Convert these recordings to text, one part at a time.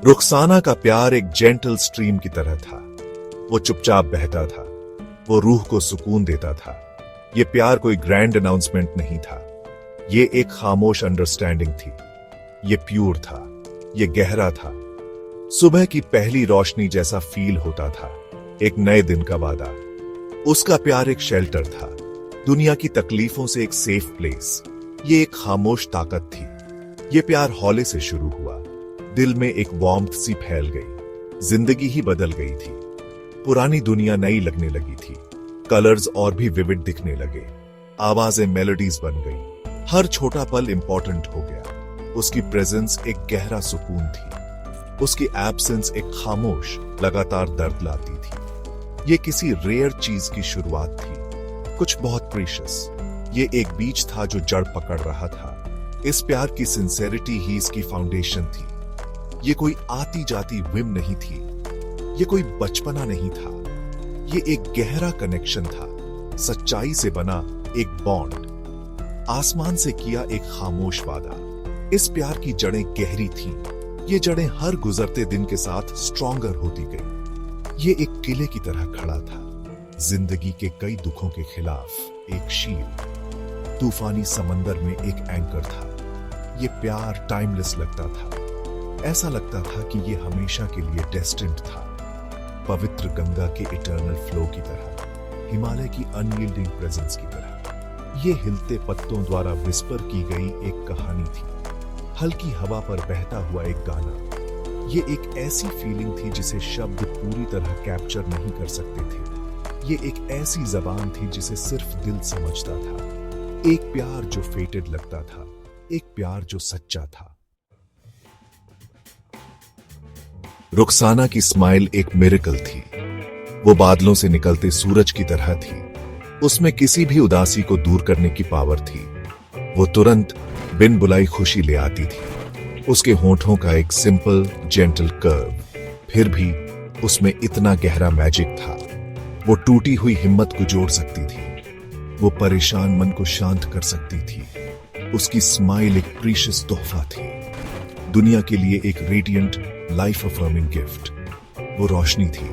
रुखसाना का प्यार एक जेंटल स्ट्रीम की तरह था। वो चुपचाप बहता था, वो रूह को सुकून देता था। ये प्यार कोई ग्रैंड अनाउंसमेंट नहीं था, ये एक खामोश अंडरस्टैंडिंग थी। ये प्योर था, ये गहरा था। सुबह की पहली रोशनी जैसा फील होता था, एक नए दिन का वादा। उसका प्यार एक शेल्टर था, दुनिया की तकलीफों से एक सेफ प्लेस। ये एक खामोश ताकत थी। ये प्यार हौले से शुरू हुआ, दिल में एक वार्मथ सी फैल गई, जिंदगी ही बदल गई थी। पुरानी दुनिया नई लगने लगी थी, कलर्स और भी विविड दिखने लगे, आवाजें मेलोडीज बन गई। हर छोटा पल इंपॉर्टेंट हो गया। उसकी प्रेजेंस एक गहरा सुकून थी, उसकी एब्सेंस एक खामोश लगातार दर्द लाती थी। ये किसी रेयर चीज की शुरुआत थी, कुछ बहुत प्रीशियस। ये एक बीज था जो जड़ पकड़ रहा था। इस प्यार की सिंसेरिटी ही इसकी फाउंडेशन थी। ये कोई आती जाती विम नहीं थी, ये कोई बचपना नहीं था, ये एक गहरा कनेक्शन था, सच्चाई से बना एक बॉन्ड, आसमान से किया एक खामोश वादा। इस प्यार की जड़ें गहरी थीं, ये जड़ें हर गुजरते दिन के साथ स्ट्रॉन्गर होती गई। ये एक किले की तरह खड़ा था, जिंदगी के कई दुखों के खिलाफ एक शील्ड। तूफानी समंदर में एक एंकर था। ये प्यार टाइमलेस लगता था, ऐसा लगता था कि ये हमेशा के लिए डेस्टिन्ड था। पवित्र गंगा के इटर्नल फ्लो की तरह, हिमालय की अनयील्डिंग प्रेजेंस की तरह। ये हिलते पत्तों द्वारा विस्पर की गई एक कहानी थी, हल्की हवा पर बहता हुआ एक गाना। ये एक ऐसी फीलिंग थी जिसे शब्द पूरी तरह कैप्चर नहीं कर सकते थे। ये एक ऐसी जबान थी जिसे सिर्फ दिल समझता था। एक प्यार जो फेटेड लगता था, एक प्यार जो सच्चा था। रुखसाना की स्माइल एक मिरेकल थी। वो बादलों से निकलते सूरज की तरह थी। उसमें किसी भी उदासी को दूर करने की पावर थी। वो तुरंत बिन बुलाई खुशी ले आती थी। उसके होंठों का एक सिंपल जेंटल कर्व, फिर भी उसमें इतना गहरा मैजिक था। वो टूटी हुई हिम्मत को जोड़ सकती थी, वो परेशान मन को शांत कर सकती थी। उसकी स्माइल एक प्रीशियस तोहफा थी, दुनिया के लिए एक रेडिएंट लाइफ अफर्मिंग गिफ्ट। वो रोशनी थी,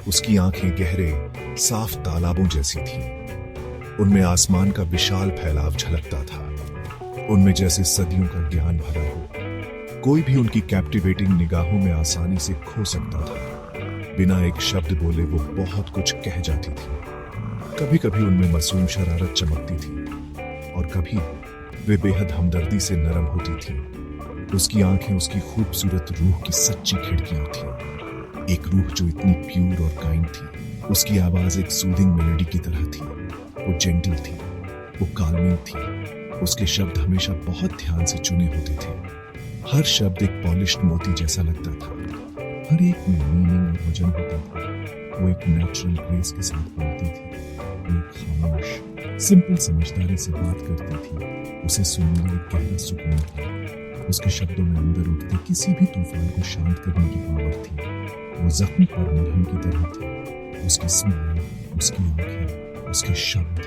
उसकी आंखें गहरे साफ तालाबों जैसी थीं। उनमें आसमान का विशाल फैलाव झलकता था, उनमें जैसे सदियों का ज्ञान भरा हो। कोई भी उनकी कैप्टिवेटिंग निगाहों में आसानी से खो सकता था। बिना एक शब्द बोले वो बहुत कुछ कह जाती थी। कभी कभी उनमें मासूम शरारत चमकती थी और कभी वे बेहद हमदर्दी से नरम होती थी। उसकी आंखें उसकी खूबसूरत रूह की सच्ची खिड़कियां थी, एक रूह जो इतनी प्यूर और काइंड थी। उसकी आवाज एक सूदिंग मेलोडी की तरह थी। वो जेंटल थी, वो काल्मिंग थी। उसके शब्द हमेशा बहुत ध्यान से चुने होते थे। हर शब्द एक पॉलिश्ड मोती जैसा लगता था, हर एक में मीनिंग और वजन होता था। वो एक नेचुरल ग्रेस के साथ बोलती थी, वो एक खामोश सिंपल समझदारी से बात करती थी। उसे सुनना एक गहरा सुकून था। उसके शब्दों में अंदर उठते किसी भी तूफान को शांत करने की पावर थी। वो जख्म पर मरहम की तरह थी। उसकी स्माइल, उसकी आंखें, उसके शब्द,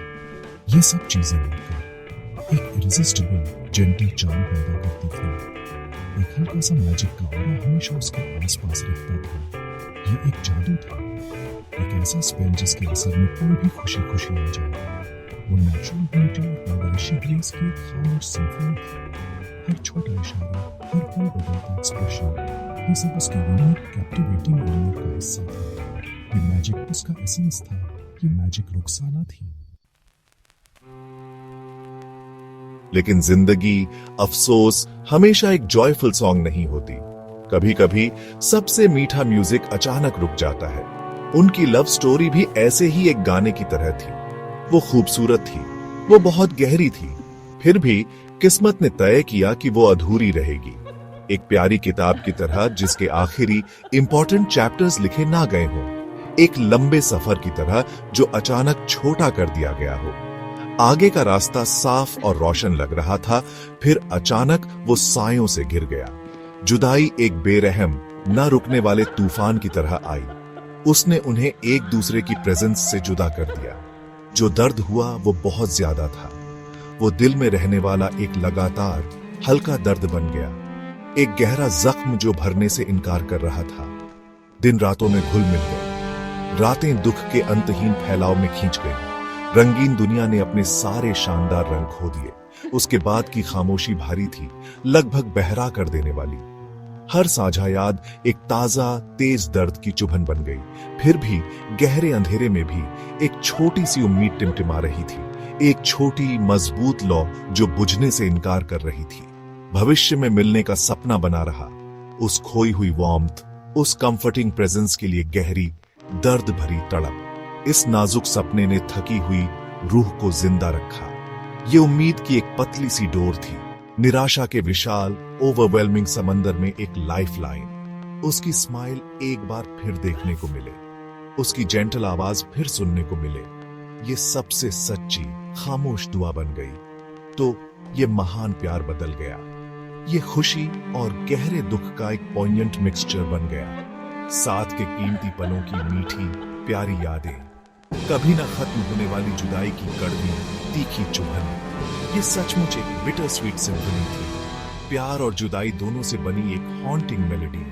ये सब चीजें मिलकर एक इरिजिस्टिबल जेंटल चार्म पैदा करती थी। एक हल्का सा मैजिक का ऑरा हमेशा उसके आसपास रहता था। ये एक जादू था, एक ऐसा स्पेल जिसके असर में कोई भी खुशी खुशी आ जाए। वो नेचुरल ब्यूटी और पैदाइशी ग्रेस की एक खामोश सिम्फनी थी। हर छोटा इशारा, हर पल बदलता एक्सप्रेशन, ये सब उसके यूनिक कैप्टिवेटिंग एलिमेंट का हिस्सा था। ये मैजिक उसका एसेंस था, ये मैजिक रुखसाना थी। लेकिन जिंदगी, अफसोस, हमेशा एक जॉयफुल सॉन्ग नहीं होती। कभी कभी सबसे मीठा म्यूजिक अचानक रुक जाता है। उनकी लव स्टोरी भी ऐसे ही एक गाने की तरह थी। वो खूबसूरत थी, वो बहुत गहरी थी, फिर भी किस्मत ने तय किया कि वो अधूरी रहेगी। एक प्यारी किताब की तरह जिसके आखिरी इंपॉर्टेंट चैप्टर्स लिखे ना गए हों, एक लंबे सफर की तरह जो अचानक छोटा कर दिया गया हो। आगे का रास्ता साफ और रोशन लग रहा था, फिर अचानक वो सायों से घिर गया। जुदाई एक बेरहम, न रुकने वाले तूफान की तरह आई। उसने उन्हें एक दूसरे की प्रेजेंस से जुदा कर दिया। जो दर्द हुआ वो बहुत ज्यादा था। वो दिल में रहने वाला एक लगातार हल्का दर्द बन गया। एक गहरा जख्म जो भरने से इनकार कर रहा था। दिन रातों में घुल मिल गए, रातें दुख के अंतहीन फैलाव में खींच गई। रंगीन दुनिया ने अपने सारे शानदार रंग खो दिए। उसके बाद की खामोशी भारी थी, लगभग बहरा कर देने वाली। हर साझा याद एक ताजा तेज दर्द की चुभन बन गई। फिर भी गहरे अंधेरे में भी एक छोटी सी उम्मीद टिमटिमा रही थी, एक छोटी मजबूत लौ जो बुझने से इनकार कर रही थी। भविष्य में मिलने का सपना बना रहा, उस खोई हुई वार्मथ, उस कंफर्टिंग प्रेजेंस के लिए गहरी दर्द भरी तड़प। इस नाजुक सपने ने थकी हुई रूह को जिंदा रखा। ये उम्मीद की एक पतली सी डोर थी, निराशा के विशाल ओवरवेलमिंग समंदर में एक लाइफ लाइन। उसकी स्माइल एक बार फिर देखने को मिले, उसकी जेंटल आवाज फिर सुनने को मिले। ये सबसे सच्ची खामोश दुआ बन गई। तो ये महान प्यार बदल गया। ये खुशी और गहरे दुख का एक पॉइंट मिक्सचर बन गया। साथ के कीमती पलों की मीठी प्यारी यादें, कभी ना खत्म होने वाली जुदाई की कड़वी तीखी चुभन। ये सचमुच एक बिटर स्वीट सिम्फनी थी। प्यार और जुदाई दोनों से बनी एक हॉन्टिंग मेलोडी।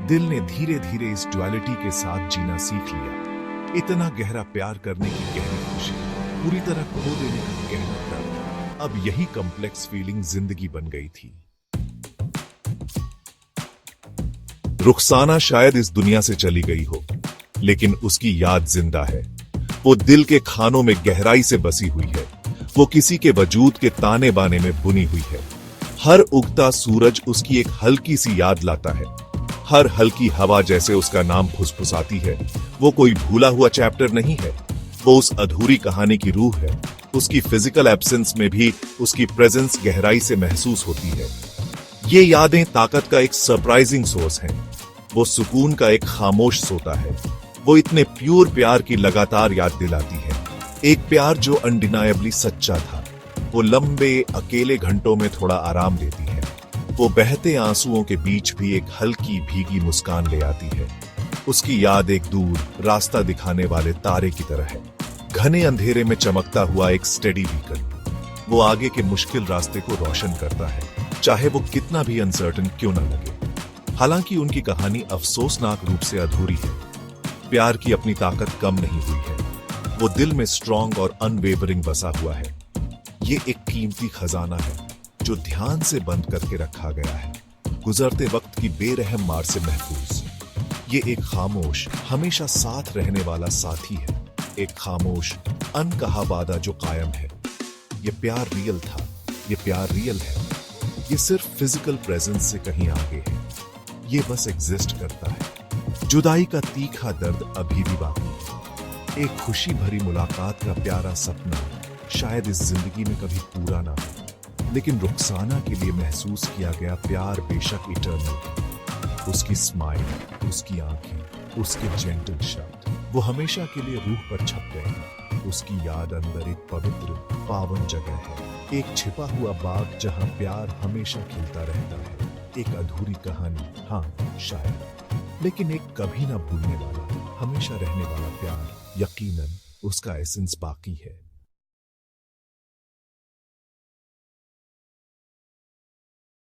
दिल ने धीरे धीरे इस ड्युअलिटी के साथ जीना सीख लिया। इतना गहरा प्यार करने की गहरी खुशी, पूरी तरह खो देने का गहरा दर्द। अब यही कॉम्प्लेक्स फीलिंग जिंदगी बन गई थी। रुखसाना शायद इस दुनिया से चली गई हो, लेकिन उसकी याद जिंदा है। वो दिल के खानों में गहराई से बसी हुई है। वो किसी के वजूद के ताने बाने में बुनी हुई है। हर उगता सूरज उसकी एक हल्की सी याद लाता है। हर हल्की हवा जैसे उसका नाम फुसफुसाती है। वो कोई भूला हुआ चैप्टर नहीं है, वो उस अधूरी कहानी की रूह है। उसकी फिजिकल एब्सेंस में भी उसकी प्रेजेंस गहराई से महसूस होती है। ये यादें ताकत का एक सरप्राइजिंग सोर्स हैं। वो सुकून का एक खामोश सोता है। वो इतने प्योर प्यार की लगातार याद दिलाती है। एक प्यार जो अनडिनायबली सच्चा था। वो लंबे अकेले घंटों में थोड़ा आराम देती है। वो बहते आंसुओं के बीच भी एक हल्की भीगी मुस्कान ले आती है। उसकी याद एक दूर रास्ता दिखाने वाले तारे की तरह है, घने अंधेरे में चमकता हुआ एक स्टेडी बीकन। वो आगे के मुश्किल रास्ते को रोशन करता है, चाहे वो कितना भी अनसर्टन क्यों ना लगे। हालांकि उनकी कहानी अफसोसनाक रूप से अधूरी है। प्यार की अपनी ताकत कम नहीं हुई है। वो दिल में स्ट्रॉन्ग और अनवेवरिंग बसा हुआ है। ये एक कीमती खजाना है जो ध्यान से बंद करके रखा गया है, गुजरते वक्त की बेरहम मार से महफूज। ये एक खामोश हमेशा साथ रहने वाला साथी है, एक खामोश अनकहा वादा जो कायम है। ये प्यार रियल था, ये प्यार रियल है। ये सिर्फ फिजिकल प्रेजेंस से कहीं आगे है। ये बस एग्जिस्ट करता है। जुदाई का तीखा दर्द अभी भी बाकी है। एक खुशी भरी मुलाकात का प्यारा सपना शायद इस जिंदगी में कभी पूरा ना हो, लेकिन रुखसाना के लिए महसूस किया गया प्यार बेशक इटर्नल है। उसकी स्माइल, उसकी आंखें, उसके जेंटल शब्द, वो हमेशा के लिए रूह पर छप गए हैं। उसकी याद अंदर एक पवित्र पावन जगह है, एक छिपा हुआ बाग जहां प्यार हमेशा खिलता रहता है। एक अधूरी कहानी, हाँ शायद, लेकिन एक कभी ना भूलने वाला, हमेशा रहने वाला प्यार। यकीनन उसका एसेंस बाकी है।